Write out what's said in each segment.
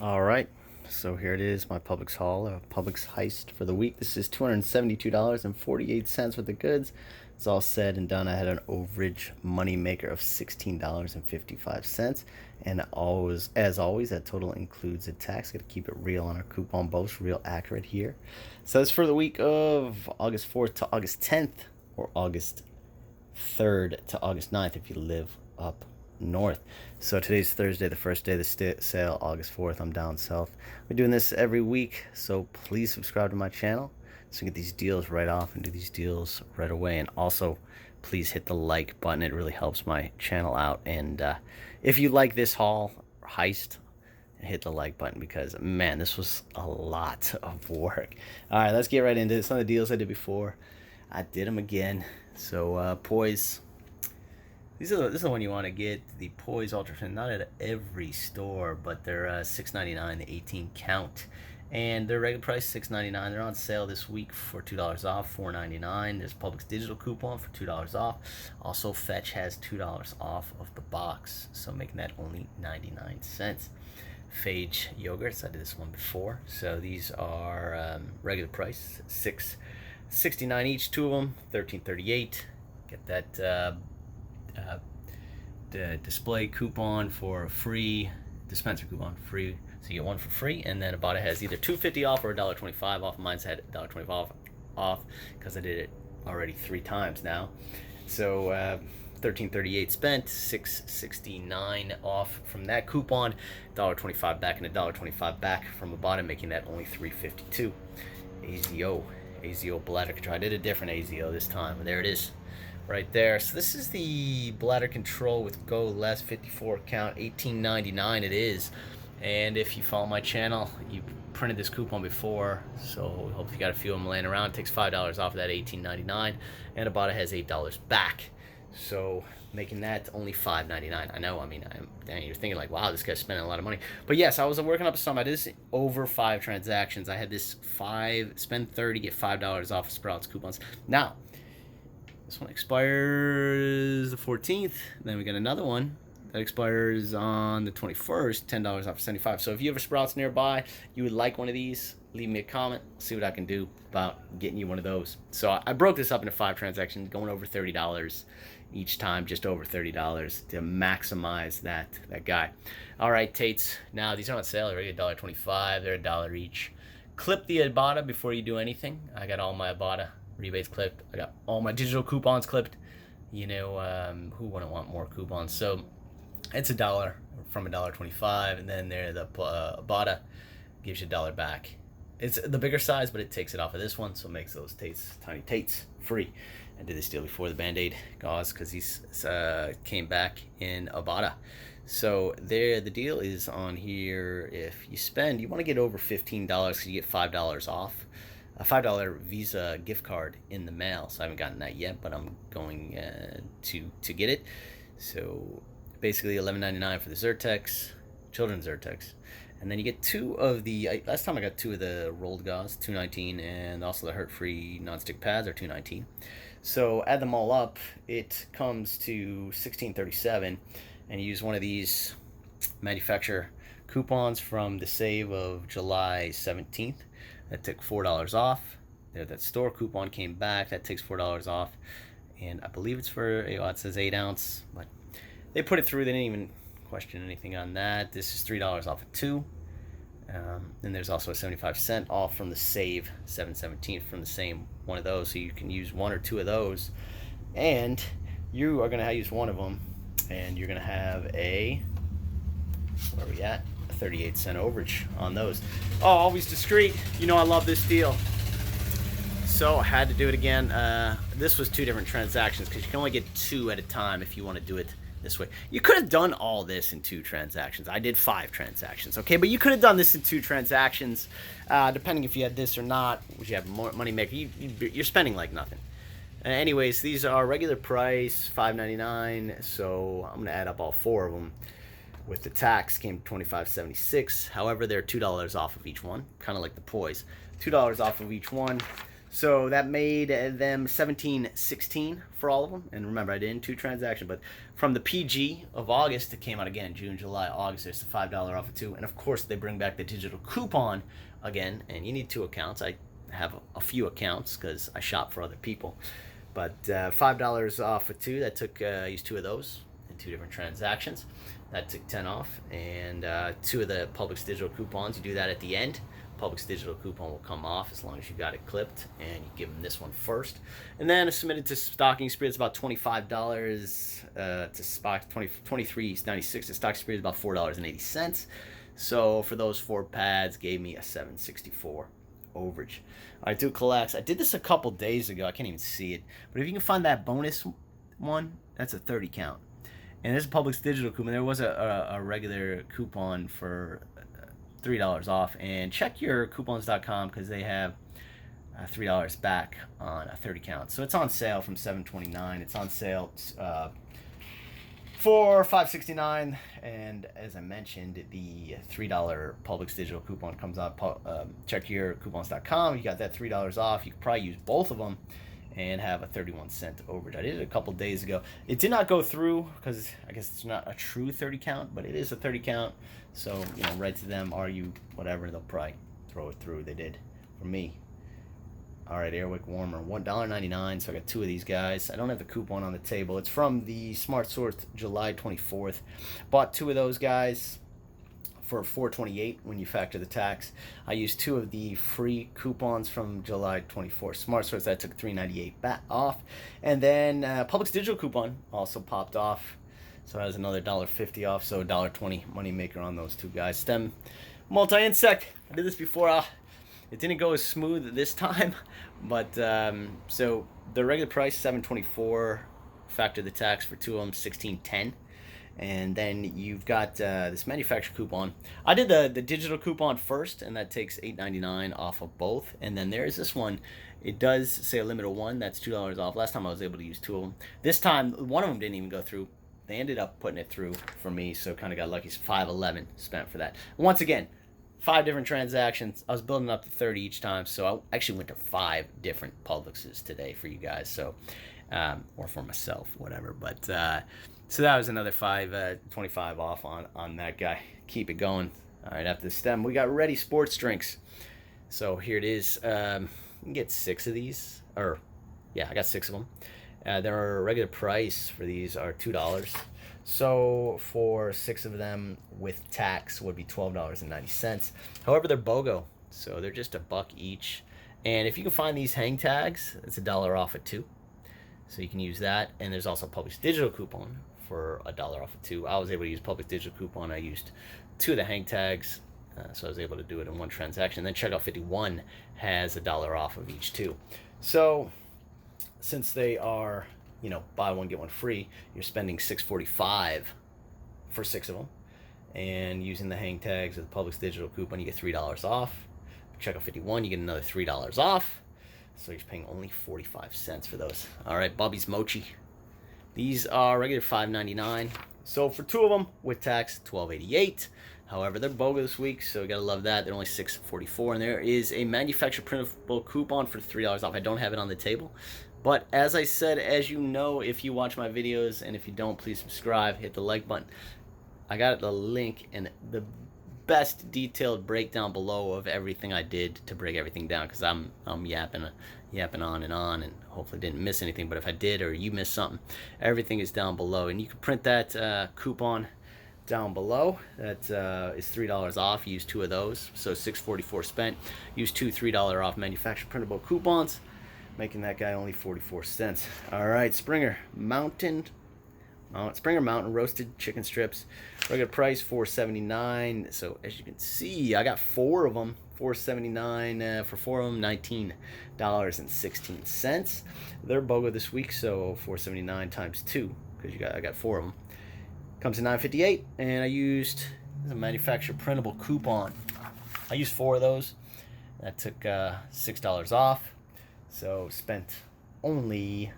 All right, so here it is, my Publix haul, Publix heist for the week. This is $272.48 worth of goods. It's all said and done. I had an overage money maker of $16.55, and always, as always, that total includes a tax. Got to keep it real on our coupon boast, real accurate here. So it's for the week of August 4th to August 10th, or August 3rd to August 9th if you live up north. So today's Thursday, the first day of the sale, August 4th. I'm down south. We're doing this every week, so please subscribe to my channel so you get these deals right off and do these deals right away. And also, please hit the like button. It really helps my channel out. And if you like this haul or heist, hit the like button, because man, this was a lot of work. All right, let's get right into it. Some of the deals I did before, I did them again. So Poise, this is the one you want to get, the Poise Ultra Thin. Not at every store, but they're $6.99, the 18 count, and their regular price $6.99. They're on sale this week for $2 off, $4.99. There's Publix digital coupon for $2 off. Also, Fage has $2 off of the box, so making that only 99 cents. Fage yogurts, I did this one before, so these are regular price $6.69 each, two of them, $13.38. Get that the display coupon for free, dispenser coupon free, so you get one for free. And then Ibotta has either $2.50 off or $1.25 off. Mine's had $1.25 off because I did it already 3 times now. So $13.38 spent, $6.69 off from that coupon, $1.25 back and $1.25 back from Ibotta, making that only $3.52. AZO bladder control. I did a different AZO this time, and there it is right there. So this is the bladder control with gauze, 54 count, $18.99 it is. And if you follow my channel, you printed this coupon before, so hope you got a few of them laying around. It takes $5 off of that $18.99, and Ibotta has $8 back, so making that only $5.99. I know, I mean, dang, you're thinking like, wow, this guy's spending a lot of money. But yes, I was working up some. I did this over 5 transactions. I had this 5, spend 30, get $5 off of Sprouts coupons. Now, this one expires the 14th. Then we got another one that expires on the 21st, $10 off of 75. So if you have a Sprouts nearby, you would like one of these, leave me a comment. See what I can do about getting you one of those. So I broke this up into 5 transactions, going over $30 each time, just over $30 to maximize that guy. All right, Tates. Now these are on sale. They're $1.25. They're $1 each. Clip the Ibotta before you do anything. I got all my Ibotta rebates clipped. I got all my digital coupons clipped. You know, who wouldn't want more coupons? So it's $1 from $1.25, and then there the Ibotta gives you $1 back. It's the bigger size, but it takes it off of this one, so it makes those Tates, tiny Tates, free. I did this deal before, the Band-Aid gauze, because these came back in Ibotta. So there, the deal is on here. If you spend, you want to get over $15 because you get $5 off. A $5 Visa gift card in the mail. So I haven't gotten that yet, but I'm going to get it. So basically $11.99 for the Zyrtecs, children's Zyrtecs, and then you get 2 of the. Last time I got 2 of the rolled gauze, $2.19, and also the hurt-free nonstick pads are $2.19. So add them all up, it comes to $16.37, and you use one of these manufacturer coupons from the save of July 17th. That took $4 off. There, that store coupon came back. That takes $4 off, and I believe it's for, it says 8 ounce, but they put it through. They didn't even question anything on that. This is $3 off of 2. Then there's also a 75-cent off from the save 7/17 from the same one of those, so you can use 1 or 2 of those, and you are going to use one of them, and you're going to have a, where are we at? 38-cent overage on those. Oh, always discreet. You know I love this deal. So I had to do it again. This was 2 different transactions because you can only get 2 at a time if you want to do it this way. You could have done all this in 2 transactions. I did 5 transactions, okay? But you could have done this in 2 transactions, depending if you had this or not. Would you have more money maker? You're spending like nothing. Anyways, these are regular price, $5.99. So I'm gonna add up all 4 of them. With the tax came $25.76. However, they're $2 off of each one, kind of like the Poise. $2 off of each one. So that made them 17.16 for all of them. And remember, I did 2 transactions, but from the PG of August, it came out again, June, July, August. There's the $5 off of 2. And of course, they bring back the digital coupon again. And you need 2 accounts. I have a few accounts because I shop for other people. But $5 off of 2. That took, I used 2 of those in 2 different transactions. That took 10 off. And 2 of the Publix digital coupons, you do that at the end. Publix digital coupon will come off as long as you got it clipped, and you give them this one first. And then submitted to stocking spree, it's about $25 to spot, $23.96. The stocking spree is about $4.80. So for those 4 pads, gave me a $7.64 overage. All right, Dulcolax. I did this a couple days ago. I can't even see it, but if you can find that bonus one, that's a 30 count. And there's a Publix digital coupon. There was a regular coupon for $3 off, and check your coupons.com because they have $3 back on a 30 count. So it's on sale from $7.29. It's on sale for $5.69, and as I mentioned, the $3 Publix digital coupon comes out. Check your coupons.com. You got that $3 off. You could probably use both of them and have a 31-cent overage. I did it a couple days ago. It did not go through because I guess it's not a true 30 count, but it is a 30 count. So, you know, right to them, are you whatever, they'll probably throw it through. They did for me. All right, Airwick warmer, $1.99. So I got 2 of these guys. I don't have the coupon on the table. It's from the Smart Source July 24th. Bought 2 of those guys for $4.28 when you factor the tax. I used 2 of the free coupons from July 24th. Smart Source, that took $3.98 back off. And then Publix digital coupon also popped off. So that was another $1.50 off. So $1.20 money maker on those 2 guys. Stem multi-insect. I did this before. It didn't go as smooth this time. But so the regular price, $7.24. Factor the tax for 2 of them, $16.10. And then you've got this manufacturer coupon. I did the digital coupon first, and that takes $8.99 off of both. And then there's this one. It does say a limit of 1. That's $2 off. Last time I was able to use 2 of them. This time, one of them didn't even go through. They ended up putting it through for me, so kind of got lucky. So $5.11 spent for that. Once again, 5 different transactions. I was building up to 30 each time, so I actually went to 5 different Publixes today for you guys. So, or for myself, whatever. But so that was another $5.25 off on that guy. Keep it going. All right, after the stem, we got Ready Sports Drinks. So here it is. You can get 6 of these, or yeah, I got 6 of them. Their regular price for these are $2. So for 6 of them with tax would be $12.90. However, they're BOGO, so they're just $1 each. And if you can find these hang tags, it's $1 off of 2. So you can use that. And there's also a Publix digital coupon for $1 off of 2. I was able to use Publix digital coupon. I used 2 of the hang tags, so I was able to do it in 1 transaction. And then Checkout 51 has $1 off of each too. So since they are, you know, buy 1 get 1 free, you're spending $6.45 for 6 of them. And using the hang tags of the Publix digital coupon, you get $3 off. Checkout 51, you get another $3 off. So you're paying only 45 cents for those. All right, Bubbies mochi. These are regular $5.99. So for 2 of them with tax, $12.88. However, they're BOGO this week, so you gotta love that. They're only $6.44, and there is a manufacturer printable coupon for $3 off. I don't have it on the table, but as I said, as you know, if you watch my videos, and if you don't, please subscribe, hit the like button. I got the link and the best detailed breakdown below of everything I did to break everything down, because I'm yapping on, and hopefully didn't miss anything. But if I did, or you missed something, everything is down below, and you can print that coupon down below. That is $3 off. Use 2 of those, so $6.44 spent. Use 2 $3 off manufacturer printable coupons, making that guy only 44 cents. All right, Springer Mountain roasted chicken strips, regular price $4.79. So as you can see, I got 4 of them, $4.79 for 4 of them, $19.16. They're BOGO this week, so $4.79 times 2, because I got 4 of them. Comes to $9.58, and I used a manufacturer printable coupon. I used 4 of those. That took $6 off, so spent only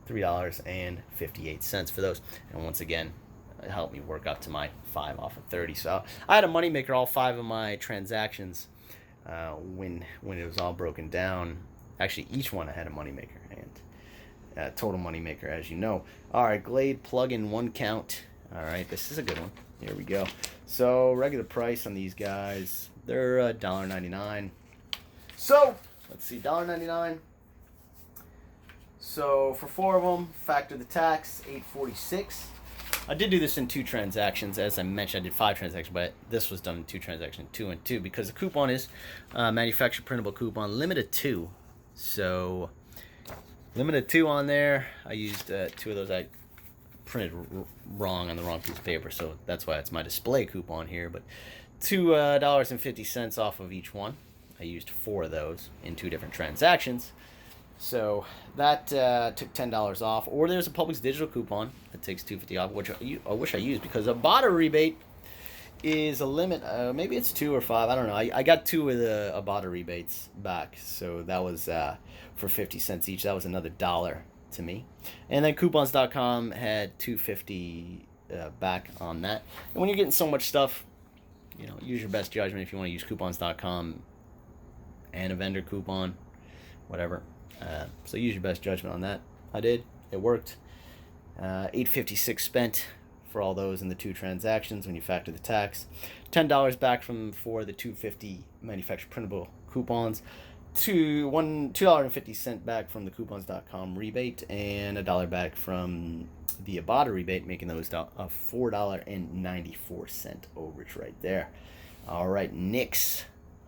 $3.58 for those. And once again, it helped me work up to my 5 off of 30. So I had a moneymaker all 5 of my transactions when it was all broken down Actually, each one I had a moneymaker, and total moneymaker, as you know. All right, Glade plug-in 1 count. All right, this is a good one. Here we go. So regular price on these guys, they're $1.99. So let's see, $1.99. So for 4 of them, factor the tax, $8.46. I did do this in 2 transactions. As I mentioned, I did 5 transactions, but this was done in 2 transactions, 2 and 2, because the coupon is manufacturer printable coupon, limited 2. So limited 2 on there. I used 2 of those. I printed wrong on the wrong piece of paper, so that's why it's my display coupon here. But $2.50 off of each one. I used 4 of those in 2 different transactions. So that took $10 off. Or there's a Publix digital coupon that takes $2.50 off, which I wish I used, because a bladder rebate is a limit. Maybe it's 2 or 5. I don't know. I got 2 of the Ibotta rebates back, so that was for 50 cents each. That was another $1 to me. And then coupons.com had $2.50 back on that. And when you're getting so much stuff, you know, use your best judgment if you want to use coupons.com and a vendor coupon, whatever. So use your best judgment on that. I did. It worked. $8.56 spent for all those in the 2 transactions when you factor the tax. $10 back for the $2.50 manufacturer printable coupons. $2.50 back from the coupons.com rebate, and $1 back from the Ibotta rebate, making those a $4.94 overage right there. All right, Nix.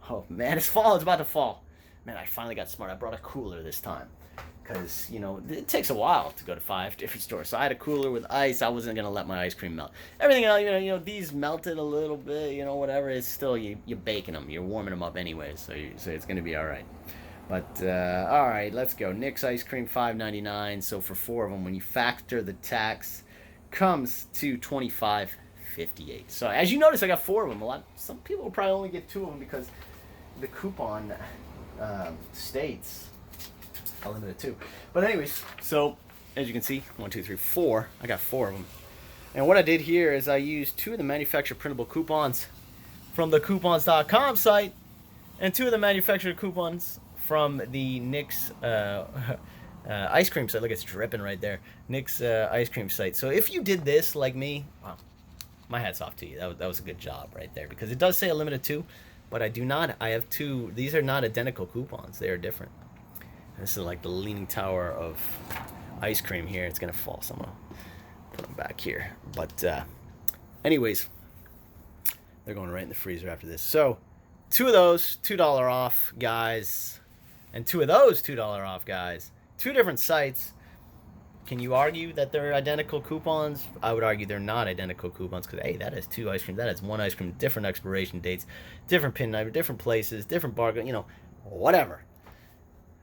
Oh man, it's fall. It's about to fall. Man, I finally got smart. I brought a cooler this time, because, you know, it takes a while to go to 5 different stores. So I had a cooler with ice. I wasn't going to let my ice cream melt. Everything else, you know, these melted a little bit, you know, whatever. It's still, you're baking them. You're warming them up anyway, so it's going to be all right. But, all right, let's go. Nick's ice cream, $5.99. So for 4 of them, when you factor the tax, comes to $25.58. So as you notice, I got 4 of them. Some people will probably only get 2 of them, because the coupon states I limited 2. But anyways, so as you can see, 1, 2, 3, 4. I got 4 of them. And what I did here is I used 2 of the manufacturer printable coupons from the coupons.com site, and 2 of the manufacturer coupons from the Nick's ice cream site. Look, it's dripping right there. Nick's ice cream site. So if you did this like me, wow, my hat's off to you. That was a good job right there, because it does say a limited 2. But I do not. I have 2. These are not identical coupons. They are different. This is like the leaning tower of ice cream here. It's going to fall. So I'm going to put them back here. But anyways, they're going right in the freezer after this. So 2 of those, $2 off, guys. And 2 of those, $2 off, guys. 2 different sites. Can you argue that they're identical coupons? I would argue they're not identical coupons, because, hey, that has 2 ice cream. That has 1 ice cream, different expiration dates, different pin number, different places, different barcode, you know, whatever.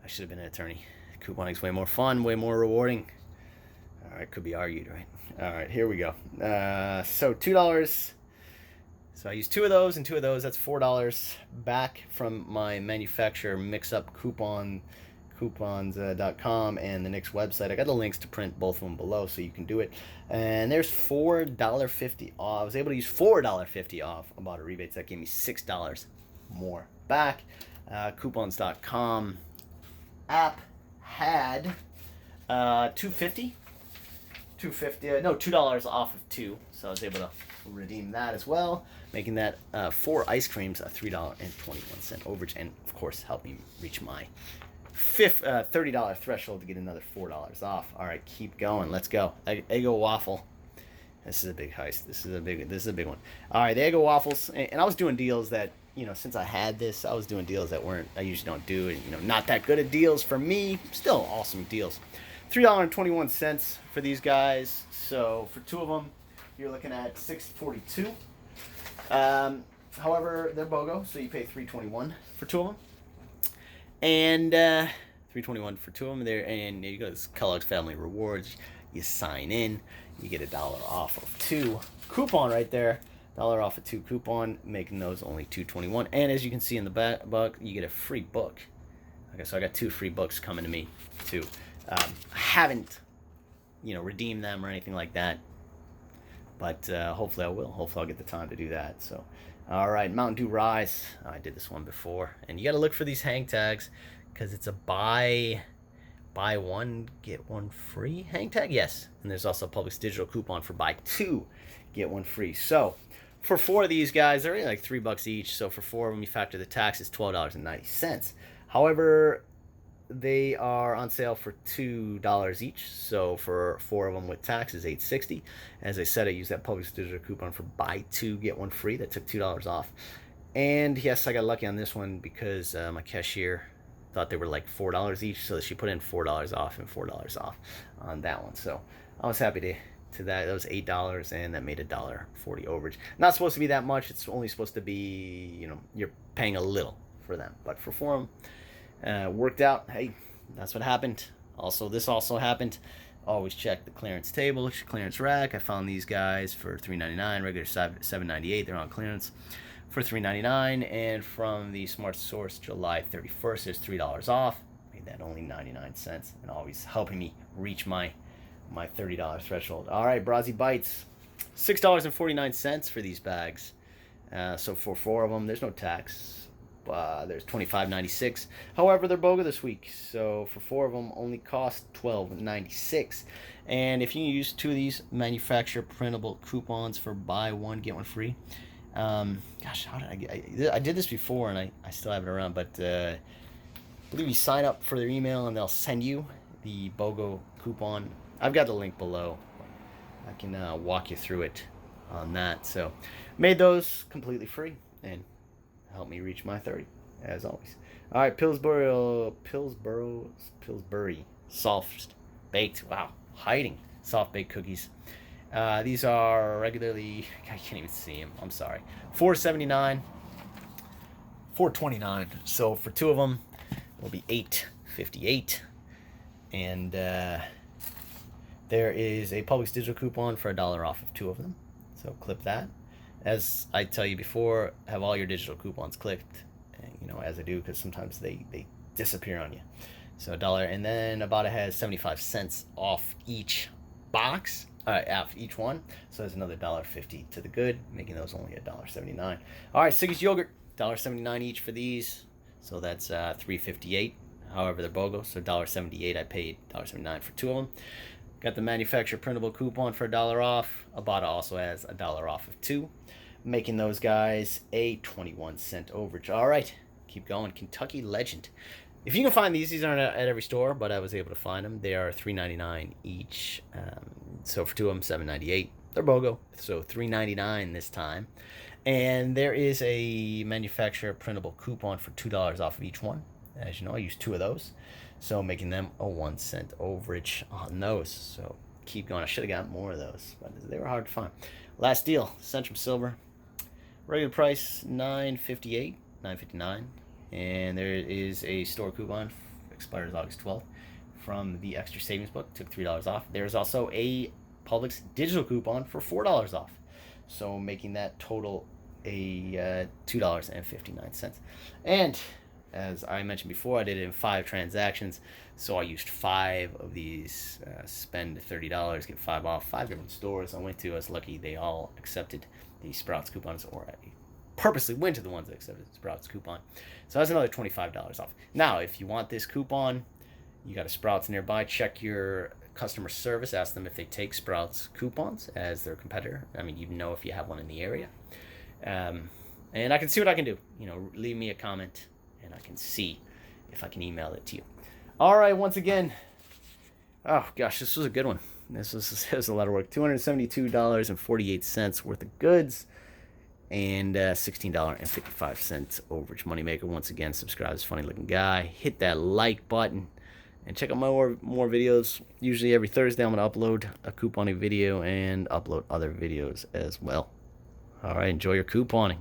I should have been an attorney. Couponing's way more fun, way more rewarding. All right, could be argued, right? All right, here we go. So $2. So I used 2 of those and 2 of those. That's $4 back from my manufacturer mix-up coupons.com and the Nick's website. I got the links to print both of them below, so you can do it. And there's $4.50 off. I was able to use $4.50 off Ibotta rebates. That gave me $6 more back. Coupons.com app had $2.50. No, $2 off of 2. So I was able to redeem that as well, making that 4 ice creams a $3.21 overage, and of course help me reach my $30 threshold to get another $4 off. All right, keep going. Let's go. Eggo waffle. This is a big heist. This is a big one. All right, the Eggo waffles, and I was doing deals that, you know, since I had this, I was doing deals that I usually don't do, and, you know, not that good at deals for me. Still awesome deals. $3.21 for these guys. So for 2 of them, you're looking at $6.42. However, they're BOGO, so you pay $3.21 for 2 of them. And $3.21 for 2 of them there. And there you go. This Kellogg's Family Rewards. You sign in, you get $1 off of 2 coupon right there. $1 off of 2 coupon, making those only $2.21. And as you can see in the back book, you get a free book. Okay, so I got 2 free books coming to me too. I haven't, you know, redeemed them or anything like that, but hopefully I will. Hopefully I'll get the time to do that. So, all right, Mountain Dew Rise. I did this one before, and you got to look for these hang tags, because it's a buy one get one free hang tag. Yes, and there's also a Publix digital coupon for buy two get one free. So for 4 of these guys, they're really like $3 each. So for 4 of them, you factor the tax, is $12.90. However, they are on sale for $2 each. So for 4 of them with tax is $8.60. As I said, I used that Publix digital coupon for buy two get one free. That took $2 off. And yes, I got lucky on this one because my cashier thought they were like $4 each, so she put in $4 off and $4 off on that one. So I was happy to that. That was $8, and that made $1.40 overage. Not supposed to be that much. It's only supposed to be, you know, you're paying a little for them, but for them, worked out. Hey, that's what happened. Also, this also happened. Always check the clearance table, clearance rack. I found these guys for $3.99, regular $7.98. They're on clearance for $3.99, and from the Smart Source July 31st, there's $3 off. Made that only 99 cents, and always helping me reach my $30 threshold. All right, Brazi Bites, $6.49 for these bags. So for 4 of them, there's no tax. There's $25.96. However, they're BOGO this week, so for 4 of them, only cost $12.96. And if you use 2 of these manufacturer printable coupons for buy one get one free, gosh, how did I did this before, and I still have it around, but I believe you sign up for their email and they'll send you the BOGO coupon. I've got the link below. I can walk you through it on that. So made those completely free and help me reach my 30, as always. All right, Pillsbury soft baked. Wow, hiding soft baked cookies. These are regularly, I can't even see them. I'm sorry. $4.79, $4.29. So for 2 of them, will be $8.58. And there is a Publix digital coupon for $1 off of 2 of them. So clip that. As I tell you before, have all your digital coupons clicked, you know, as I do, because sometimes they disappear on you. So $1, and then about it has 75 cents off each box, off each one. So there's another $1.50 to the good, making those only $1.79. All right, siggis yogurt, $1.79 each for these. So that's $3.58. However, they're BOGO, so $1.78. I paid $1.79 for 2 of them. Got the manufacturer printable coupon for $1 off. Ibotta also has $1 off of 2, making those guys a 21-cent overage. All right, keep going. Kentucky Legend. If you can find these aren't at every store, but I was able to find them. They are $3.99 each. So for 2 of them, $7.98. They're BOGO, so $3.99 this time. And there is a manufacturer printable coupon for $2 off of each one. As you know, I used 2 of those, so making them a 1-cent overage on those. So keep going. I should have got more of those, but they were hard to find. Last deal, Centrum Silver, regular price $9.58, $9.59, and there is a store coupon, expires August 12th, from the Extra Savings Book. Took $3 off. There's also a Publix digital coupon for $4 off, so making that total a $2.59. And as I mentioned before, I did it in 5 transactions, so I used 5 of these. Spend $30, get 5 off. 5 different stores I went to. I was lucky they all accepted the Sprouts coupons, or I purposely went to the ones that accepted the Sprouts coupon. So that's another $25 off. Now, if you want this coupon, you got a Sprouts nearby, check your customer service. Ask them if they take Sprouts coupons as their competitor. I mean, you know if you have one in the area. And I can see what I can do. You know, leave me a comment, and I can see if I can email it to you. All right, once again, oh gosh, this was a good one. This was a lot of work. $272.48 worth of goods, and $16.55 overage moneymaker. Once again, subscribe to this funny looking guy. Hit that like button, and check out my more videos. Usually every Thursday I'm going to upload a couponing video and upload other videos as well. All right, enjoy your couponing.